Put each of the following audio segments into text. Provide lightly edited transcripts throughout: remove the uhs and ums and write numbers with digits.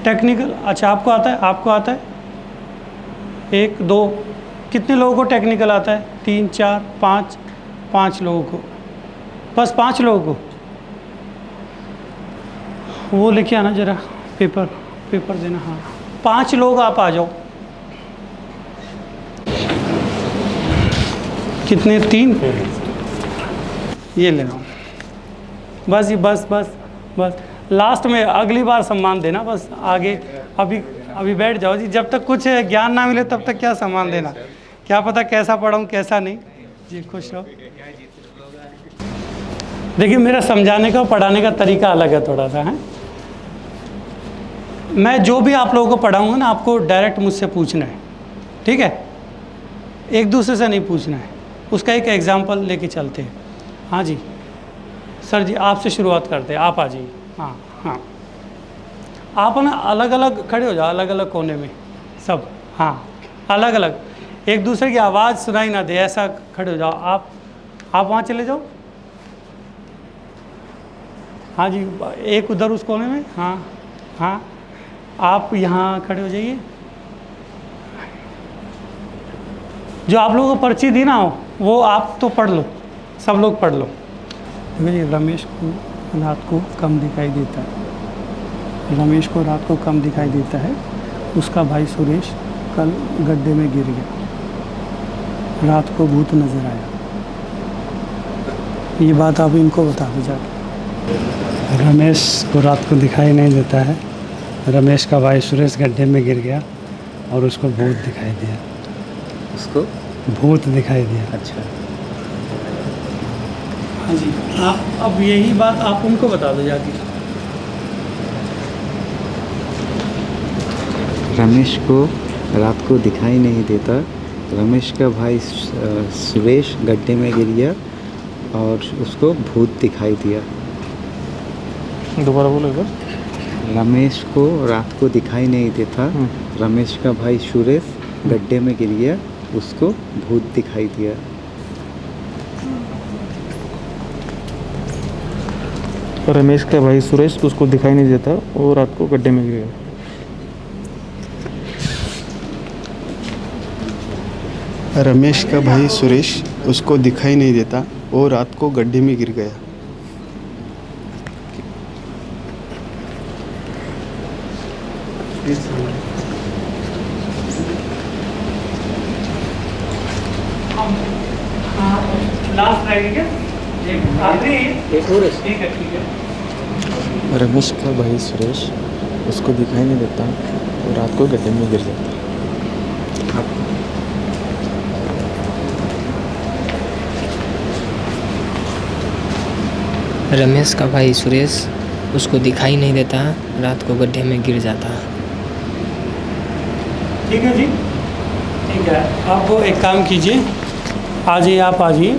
Technical, अच्छा आपको आता है, आपको आता है? 1 2, कितने लोगों को टेक्निकल आता है? 3 4 5, 5 लोगों को, बस 5 लोगों को। वो लेके आना जरा, पेपर देना। हाँ 5 लोग आप आ जाओ। कितने? 3। ये ले रहा हूँ बस, ये बस लास्ट में अगली बार सम्मान देना, बस आगे अभी बैठ जाओ जी। जब तक कुछ ज्ञान ना मिले तब तक क्या सम्मान देना, क्या पता कैसा पढ़ाऊँ कैसा नहीं जी। खुश रहो। देखिए मेरा समझाने का पढ़ाने का तरीका अलग है थोड़ा सा है। मैं जो भी आप लोगों को पढ़ाऊँगा ना, आपको डायरेक्ट मुझसे पूछना है, ठीक है? एक दूसरे से नहीं पूछना है। उसका एक एग्जाम्पल लेके चलते हैं। हाँ जी सर जी, आपसे शुरुआत करते हैं, आप आ जाइए। हाँ आप ना अलग अलग खड़े हो जाओ, अलग अलग कोने में सब। हाँ अलग अलग, एक दूसरे की आवाज़ सुनाई ना दे ऐसा खड़े हो जाओ। आप वहाँ चले जाओ। हाँ जी, एक उधर उस कोने में। हाँ आप यहाँ खड़े हो जाइए। जो आप लोगों को पर्ची दी ना वो आप तो पढ़ लो, सब लोग पढ़ लो। रमेश को रात को कम दिखाई देता है, रमेश को रात को कम दिखाई देता है। उसका भाई सुरेश कल गड्ढे में गिर गया, रात को भूत नज़र आया। ये बात आप इनको बता दो जाके। रमेश को रात को दिखाई नहीं देता है, रमेश का भाई सुरेश गड्ढे में गिर गया और उसको भूत दिखाई दिया। उसको भूत दिखाई दिया। अच्छा हाँ जी, आप अब यही बात आप उनको बता दो जाके। रमेश को रात को दिखाई नहीं देता, रमेश का भाई सुरेश गड्ढे में गिर गया और उसको भूत दिखाई दिया। दोबारा बोलो इधर। रमेश को रात को दिखाई नहीं देता, रमेश का भाई सुरेश गड्ढे में गिर गया, उसको भूत दिखाई दिया। रमेश का भाई सुरेश उसको दिखाई नहीं देता, वो रात को गड्ढे में गिर गया। रमेश का भाई सुरेश उसको दिखाई नहीं देता, वो रात को गड्ढे में गिर गया। लास्ट रहेगा आखिरी एक और ठीक है। रमेश का भाई सुरेश उसको दिखाई नहीं देता, वो रात को गड्ढे में गिर जाता। रमेश का भाई सुरेश उसको दिखाई नहीं देता, रात को गड्ढे में गिर जाता। ठीक है जी, ठीक है। आप एक काम कीजिए, आ जाइए, आप आ जाइए।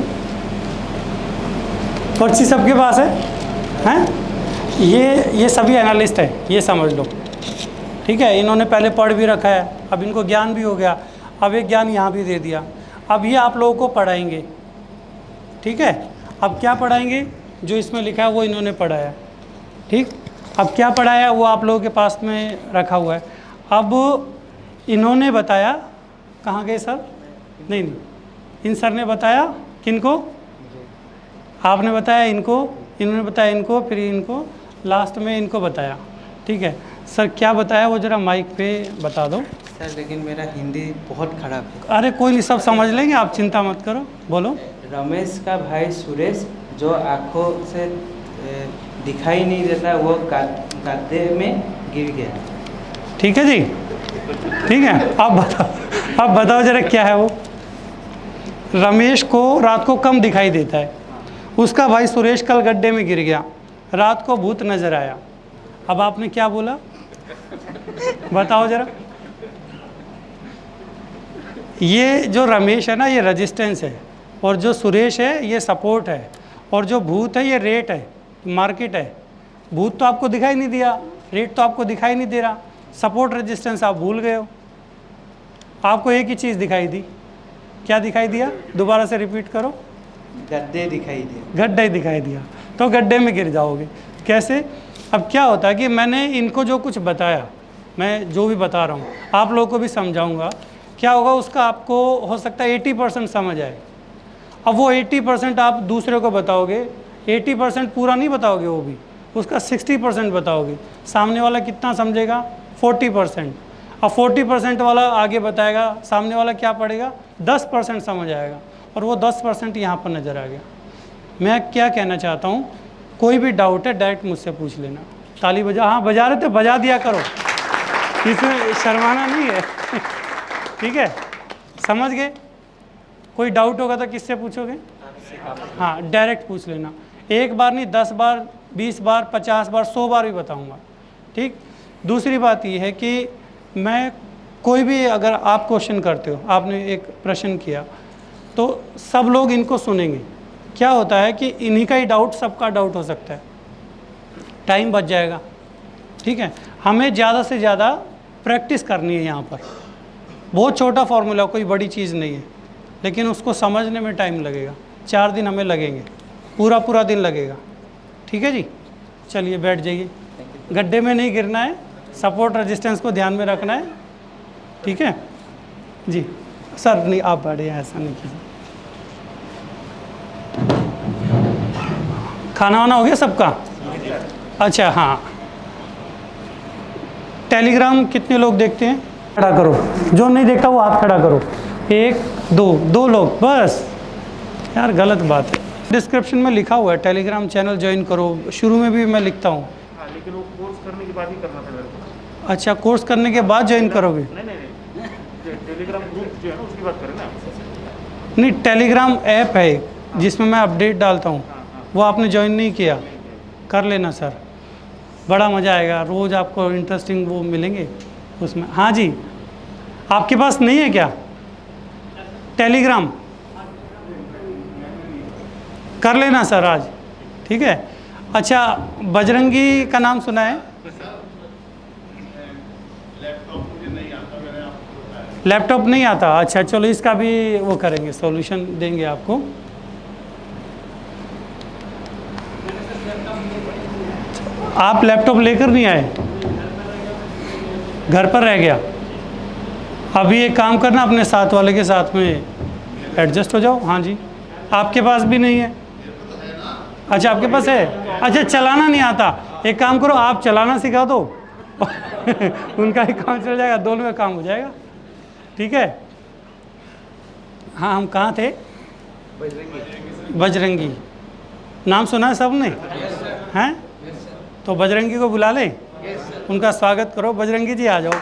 पर्ची सबके पास है? ये सभी एनालिस्ट है, ये समझ लो, ठीक है। इन्होंने पहले पढ़ भी रखा है, अब इनको ज्ञान भी हो गया, अब एक ज्ञान यहाँ भी दे दिया। अब ये आप लोगों को पढ़ाएंगे, ठीक है। अब क्या पढ़ाएंगे? जो इसमें लिखा है वो इन्होंने पढ़ाया, ठीक। अब क्या पढ़ाया वो आप लोगों के पास में रखा हुआ है। अब इन्होंने बताया, कहाँ गए सर? नहीं, इन सर ने बताया किनको? आपने बताया इनको, इन्होंने बताया इनको, फिर इनको, लास्ट में इनको बताया, ठीक है। सर क्या बताया वो ज़रा माइक पे बता दो। सर लेकिन मेरा हिंदी बहुत ख़राब है। अरे कोई नहीं, सब समझ लेंगे, आप चिंता मत करो, बोलो। रमेश का भाई सुरेश जो आँखों से दिखाई नहीं देता, वो गड्ढे में गिर गया। ठीक है जी, ठीक है। अब बताओ जरा क्या है वो। रमेश को रात को कम दिखाई देता है, उसका भाई सुरेश कल गड्ढे में गिर गया, रात को भूत नजर आया। अब आपने क्या बोला बताओ जरा। ये जो रमेश है ना, ये रेजिस्टेंस है, और जो सुरेश है ये सपोर्ट है, और जो भूत है ये रेट है, मार्केट है। भूत तो आपको दिखाई नहीं दिया, रेट तो आपको दिखाई नहीं दे रहा, सपोर्ट रेजिस्टेंस आप भूल गए हो। आपको एक ही चीज़ दिखाई दी, क्या दिखाई दिया? दोबारा से रिपीट करो। गड्ढे दिखाई दिया। गड्ढे दिखाई दिया, तो गड्ढे में गिर जाओगे। कैसे? अब क्या होता है कि मैंने इनको जो कुछ बताया, मैं जो भी बता रहा हूँ आप लोगों को भी समझाऊंगा। क्या होगा उसका आपको हो सकता है 80% समझ आए। अब वो 80% आप दूसरे को बताओगे, 80% पूरा नहीं बताओगे, वो भी उसका 60% बताओगे, सामने वाला कितना समझेगा? 40%। अब 40% वाला आगे बताएगा, सामने वाला क्या पढ़ेगा? 10% समझ आएगा, और वो 10% यहाँ पर नज़र आ गया। मैं क्या कहना चाहता हूँ, कोई भी डाउट है डायरेक्ट मुझसे पूछ लेना। ताली बजा, हाँ बजा रहे थे, बजा दिया करो, इसमें शर्माना नहीं है। ठीक है, समझ गए? कोई डाउट होगा तो किससे पूछोगे? हाँ, डायरेक्ट पूछ लेना। एक बार नहीं, 10 बार, 20 बार, 50 बार, 100 बार भी बताऊंगा। ठीक। दूसरी बात ये है कि मैं कोई भी अगर आप क्वेश्चन करते हो, आपने एक प्रश्न किया, तो सब लोग इनको सुनेंगे। क्या होता है कि इन्हीं का ही डाउट सबका डाउट हो सकता है, टाइम बच जाएगा। ठीक है, हमें ज़्यादा से ज़्यादा प्रैक्टिस करनी है यहाँ पर। बहुत छोटा फार्मूला, कोई बड़ी चीज़ नहीं है, लेकिन उसको समझने में टाइम लगेगा। 4 दिन हमें लगेंगे, पूरा दिन लगेगा। ठीक है जी, चलिए बैठ जाइए। गड्ढे में नहीं गिरना है, सपोर्ट रेजिस्टेंस को ध्यान में रखना है। ठीक है जी। सर नहीं, आप बैठिए, ऐसा नहीं कीजिए। खाना वाना हो गया सबका? अच्छा हाँ। टेलीग्राम कितने लोग देखते हैं? खड़ा करो, जो नहीं देखता वो हाथ खड़ा करो। 1 2 लोग बस। यार गलत बात है, डिस्क्रिप्शन में लिखा हुआ है टेलीग्राम चैनल ज्वाइन करो, शुरू में भी मैं लिखता हूँ। लेकिन वो कोर्स करने के बाद ही करना था मेरे को। अच्छा, कोर्स करने के बाद ज्वाइन करोगे? नहीं, टेलीग्राम ग्रुप जो है ना उसकी बात करें ना। नहीं, टेलीग्राम ऐप है जिसमें मैं अपडेट डालता हूँ, वो आपने ज्वाइन नहीं किया? कर लेना सर, बड़ा मज़ा आएगा, रोज़ आपको इंटरेस्टिंग वो मिलेंगे उसमें। हाँ जी, आपके पास नहीं है क्या टेलीग्राम? कर लेना सर आज। ठीक है। अच्छा, बजरंगी का नाम सुना है? लैपटॉप नहीं आता? अच्छा चलो, इसका भी वो करेंगे, सॉल्यूशन देंगे आपको। आप लैपटॉप लेकर नहीं आए, घर पर रह गया। अभी एक काम करना, अपने साथ वाले के साथ में एडजस्ट हो जाओ। हाँ जी, आपके पास भी नहीं है? अच्छा आपके पास है। अच्छा, चलाना नहीं आता, एक काम करो, आप चलाना सिखा दो। उनका ही काम चल जाएगा, दोनों का काम हो जाएगा। ठीक है। हाँ, हम कहाँ थे? बजरंगी नाम सुना है सबने? हैं? तो बजरंगी को बुला लें, उनका स्वागत करो। बजरंगी जी आ जाओ।